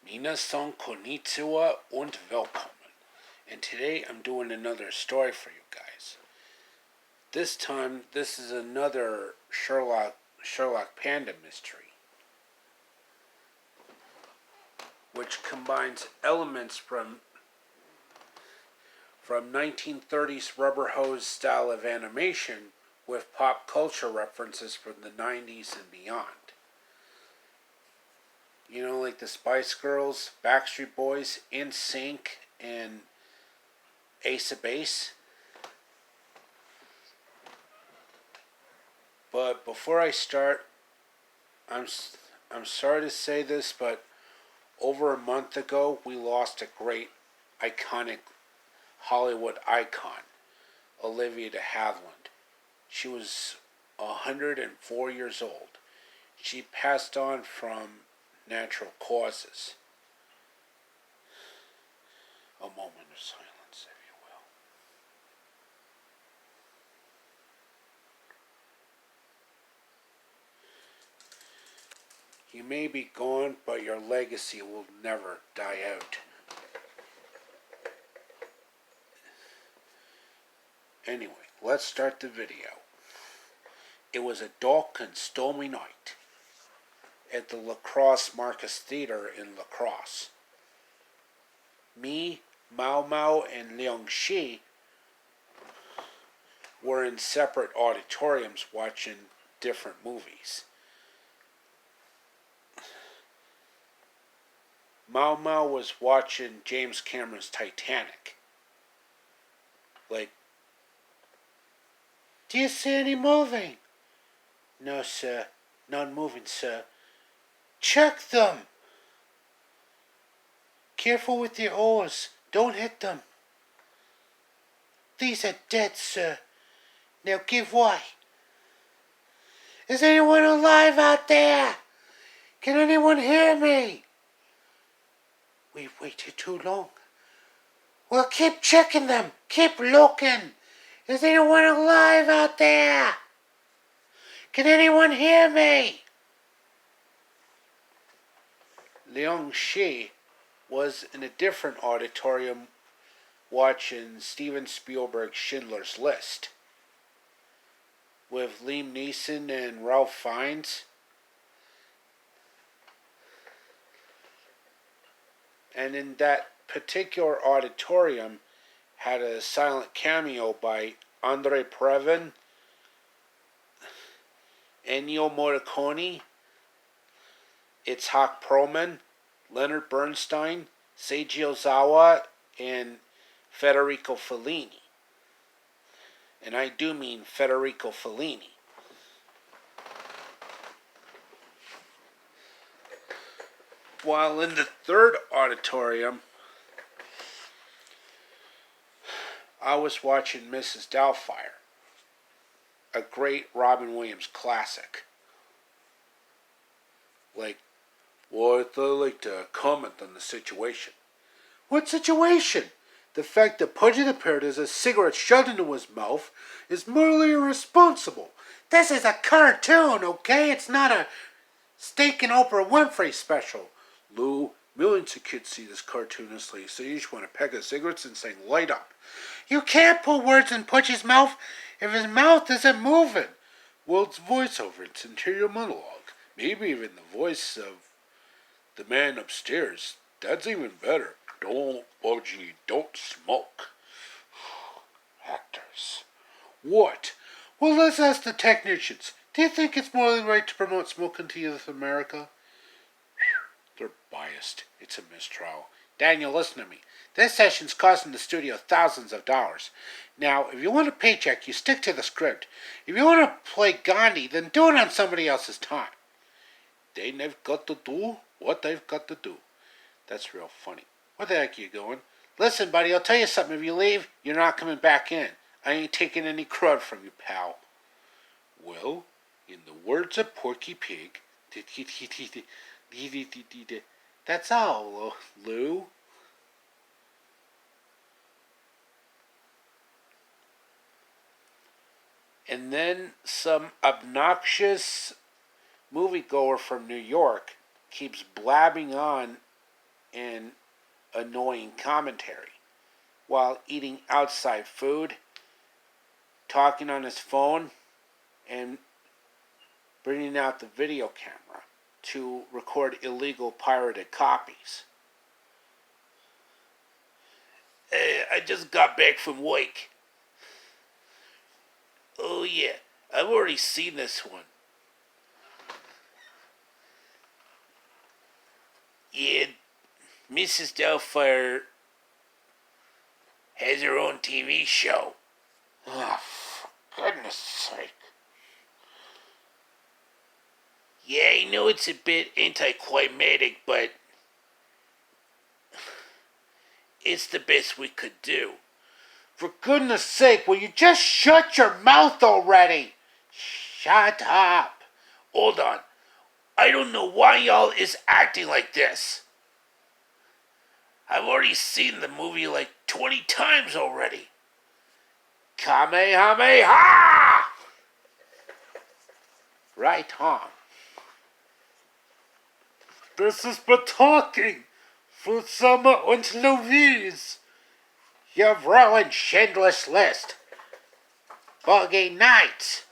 Minasan konnichiwa und willkommen. And today I'm doing another story for you guys. This time, this is another Sherlock Panda mystery, which combines elements from 1930s rubber hose style of animation with pop culture references from the 90s and beyond. You know, like the Spice Girls, Backstreet Boys, NSYNC, and Ace of Base. But before I start, I'm sorry to say this, but over a month ago, we lost a great, iconic Hollywood icon, Olivia de Havilland. She was 104 years old. She passed on from natural causes. A moment of silence, if you will. You may be gone, but your legacy will never die out. Anyway, let's start the video. It was a dark and stormy night at the La Crosse Marcus Theater in La Crosse. Me, Mao Mao, and Liang Shi were in separate auditoriums watching different movies. Mao Mao was watching James Cameron's Titanic. Like, do you see any moving? No, sir. None moving, sir. Check them! Careful with your oars. Don't hit them. These are dead, sir. Now give way. Is anyone alive out there? Can anyone hear me? We've waited too long. Well, keep checking them. Keep looking. Is anyone alive out there? Can anyone hear me? Liang Shi was in a different auditorium watching Steven Spielberg's Schindler's List with Liam Neeson and Ralph Fiennes. And in that particular auditorium had a silent cameo by Andre Previn, Ennio Morricone, Itzhak Perlman, Leonard Bernstein, Seiji Ozawa, and Federico Fellini. And I do mean Federico Fellini. While in the third auditorium, I was watching Mrs. Doubtfire, a great Robin Williams classic. Well, I'd like to comment on the situation. What situation? The fact that Pudgy the Parrot has a cigarette shoved into his mouth is morally irresponsible. This is a cartoon, okay? It's not a Steak and Oprah Winfrey special. Lou, millions of kids see this cartoonishly, so you just want a pack of cigarettes and saying, light up. You can't put words in Pudgy's mouth if his mouth isn't moving. Well, it's voiceover, it's interior monologue. Maybe even the voice of the man upstairs. That's even better. Don't, Pudgy, don't smoke. Actors. What? Well, let's ask the technicians. Do you think it's morally right to promote smoking to Youth America? They're biased. It's a mistrial. Daniel, listen to me. This session's costing the studio thousands of dollars. Now, if you want a paycheck, you stick to the script. If you want to play Gandhi, then do it on somebody else's time. They've got to do what they've got to do. That's real funny. Where the heck are you going? Listen, buddy, I'll tell you something. If you leave, you're not coming back in. I ain't taking any crud from you, pal. Well, in the words of Porky Pig, that's all, Lou. And then some obnoxious moviegoer from New York keeps blabbing on and annoying commentary while eating outside food, talking on his phone, and bringing out the video camera to record illegal pirated copies. Hey, I just got back from work. Oh yeah, I've already seen this one. Yeah, Mrs. Doubtfire has her own TV show. Oh, for goodness sake. Yeah, I know it's a bit anticlimactic, but it's the best we could do. For goodness sake, will you just shut your mouth already? Shut up. Hold on. I don't know why y'all is acting like this. I've already seen the movie like 20 times already. Kamehameha! Right on. This is for talking for Summer und Louise. You've ruined Schindler's List. Boogie Nights.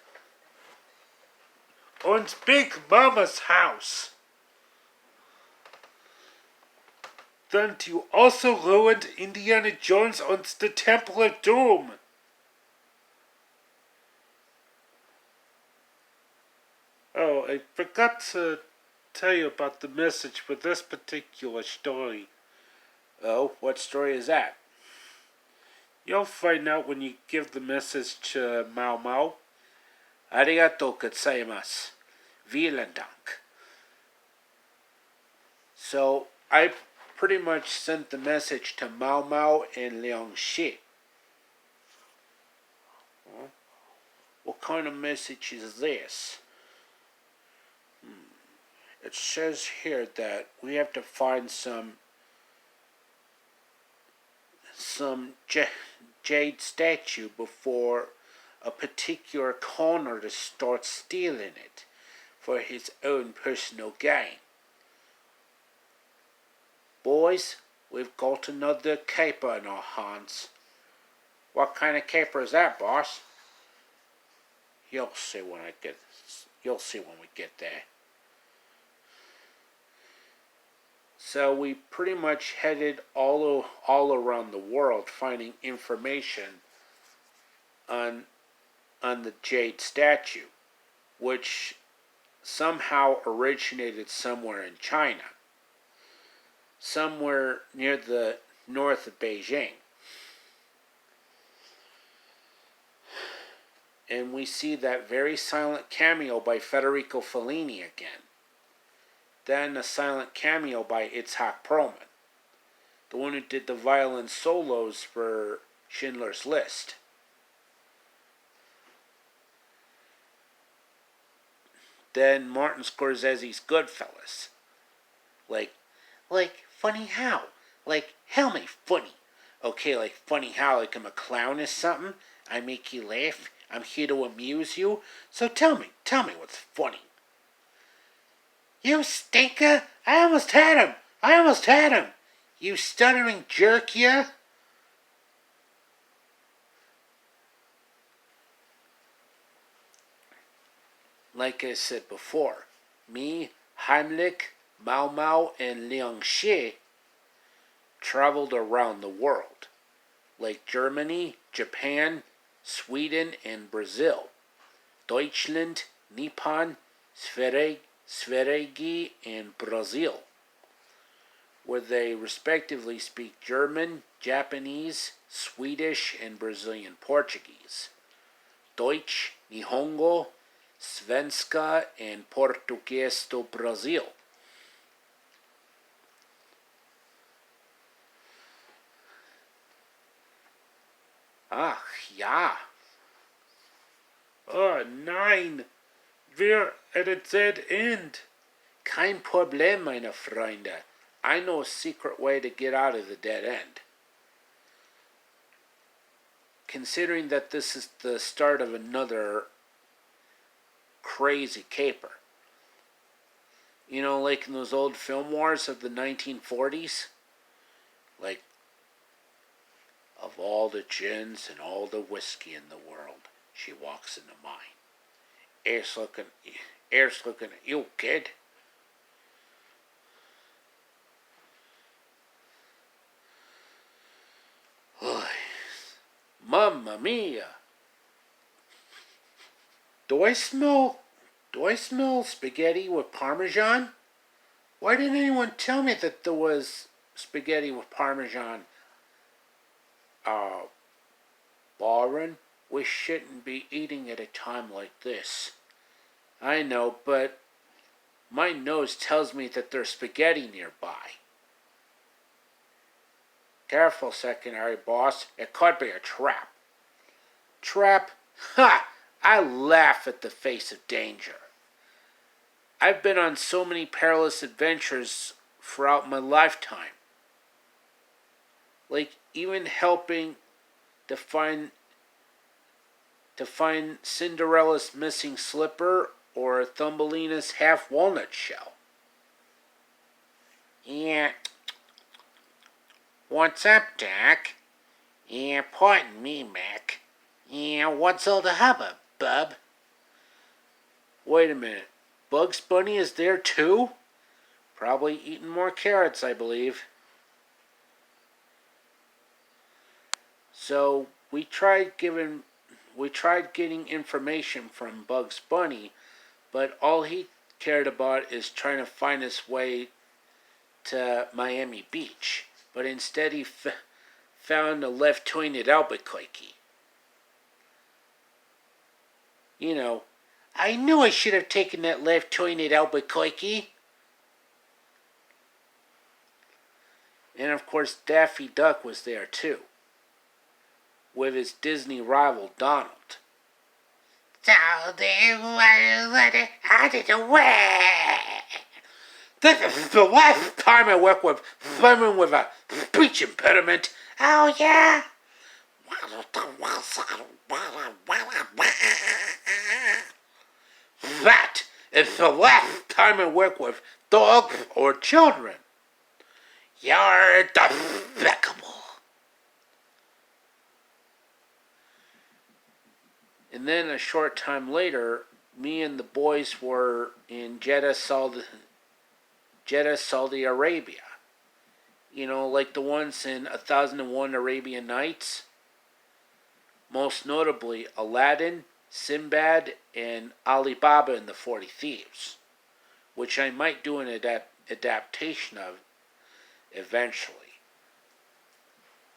Und Big Mama's House. Then you also ruined Indiana Jones and the Temple of Doom. Oh, I forgot to tell you about the message for this particular story. Oh, what story is that? You'll find out when you give the message to Mao Mao. Arigatou gozaimasu. Vielen Dank. So, I pretty much sent the message to Mao Mao and Liang Shi. What kind of message is this? It says here that we have to find some Jade statue before a particular corner to start stealing it for his own personal gain. Boys, we've got another caper in our hands. What kind of caper is that, boss? You'll see when we get there. So we pretty much headed all around the world finding information on the Jade statue, which somehow originated somewhere in China, somewhere near the north of Beijing. And we see that very silent cameo by Federico Fellini again. Then a silent cameo by Itzhak Perlman, the one who did the violin solos for Schindler's List. Then Martin Scorsese's Goodfellas. Like funny how? Like, how me funny? Okay, like funny how? Like I'm a clown or something? I make you laugh? I'm here to amuse you? So tell me what's funny. You stinker! I almost had him! You stuttering jerk, you! Like I said before, me, Heimlich, Mao Mao, and Liang Shi traveled around the world, like Germany, Japan, Sweden, and Brazil, Deutschland, Nippon, Sverige, and Brazil, where they respectively speak German, Japanese, Swedish, and Brazilian Portuguese, Deutsch, Nihongo, Svenska, and Português do Brasil. Ach ja. Oh nein, we're at a dead end. Kein Problem, meine Freunde. I know a secret way to get out of the dead end. Considering that this is the start of another crazy caper. You know, like in those old film wars of the 1940s? Like, of all the gins and all the whiskey in the world, she walks into mine. Air's looking at you, kid. Mamma mia! Do I smell? Do I smell spaghetti with parmesan? Why didn't anyone tell me that there was spaghetti with parmesan? Uh, Byron, we shouldn't be eating at a time like this. I know, but my nose tells me that there's spaghetti nearby. Careful, secondary boss. It could be a trap. Trap? Ha! I laugh at the face of danger. I've been on so many perilous adventures throughout my lifetime. Like even helping to find Cinderella's missing slipper or Thumbelina's half walnut shell. Yeah. What's up, Doc? Yeah, pardon me, Mac. Yeah, what's all the hubbub, bub? Wait a minute. Bugs Bunny is there too? Probably eating more carrots, I believe. So we tried getting information from Bugs Bunny, but all he cared about is trying to find his way to Miami Beach. But instead he found a left turn at Albuquerque. You know, I knew I should have taken that left turn at Albuquerque. And of course Daffy Duck was there too, with his Disney rival Donald. So they let it out of the way. This is the last time I work with someone with a speech impediment. Oh yeah? That is the last time I work with dogs or children. You're despicable. And then a short time later, me and the boys were in Jeddah, Saudi Arabia. You know, like the ones in 1001 Arabian Nights. Most notably, Aladdin, Sinbad, and Ali Baba and the 40 Thieves. Which I might do an adaptation of eventually.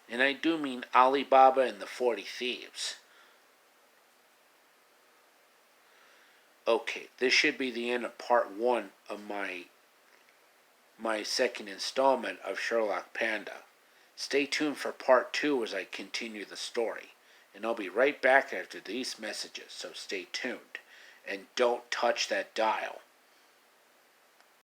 And I do mean Ali Baba and the 40 Thieves. Okay, this should be the end of part 1 of my second installment of Sherlock Panda. Stay tuned for part 2 as I continue the story. And I'll be right back after these messages, so stay tuned. And don't touch that dial.